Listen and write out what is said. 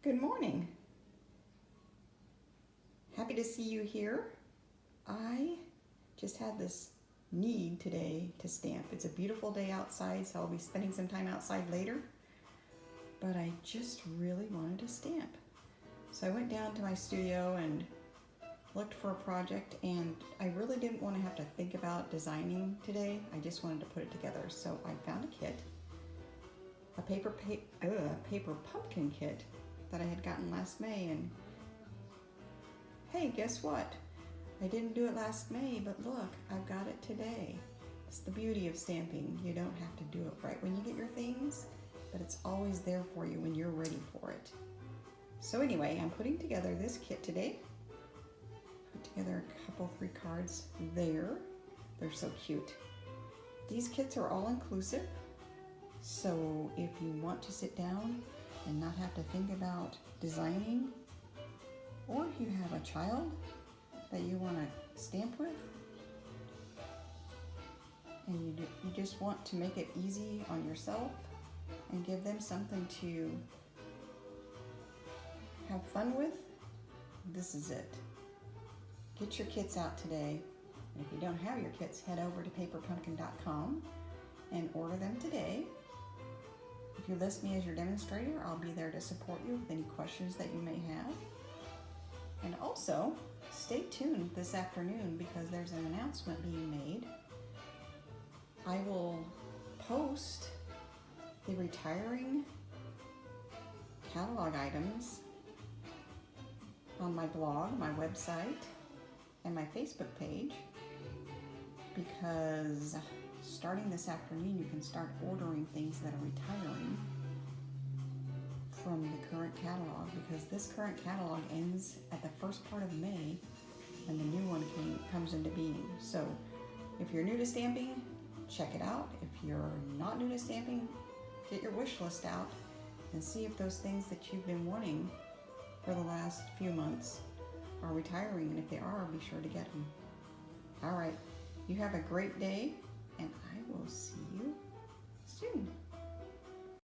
Good morning. Happy to see you here. I just had this need today to stamp. It's a beautiful day outside, so I'll be spending some time outside later. But I just really wanted to stamp. So I went down to my studio and looked for a project, and I really didn't want to have to think about designing today. I just wanted to put it together. So I found a kit, a paper pumpkin kit that I had gotten last May, and hey, guess what? I didn't do it last May, but look, I've got it today. It's the beauty of stamping. You don't have to do it right when you get your things, but it's always there for you when you're ready for it. So anyway, I'm putting together this kit today. Put together a couple, 3 cards there. They're so cute. These kits are all inclusive, so if you want to sit down and not have to think about designing, or if you have a child that you want to stamp with, and you just want to make it easy on yourself and give them something to have fun with, this is it. Get your kits out today. And if you don't have your kits, head over to paperpumpkin.com and order them today. If you list me as your demonstrator, I'll be there to support you with any questions that you may have. And also, stay tuned this afternoon because there's an announcement being made. I will post the retiring catalog items on my blog, my website, and my Facebook page, because starting this afternoon you can start ordering things that are retiring from the current catalog, because this current catalog ends at the first part of May and the new one comes into being. So if you're new to stamping, check it out. If you're not new to stamping, get your wish list out and see if those things that you've been wanting for the last few months are retiring, and if they are, be sure to get them. All right, you have a great day, and I will see you soon.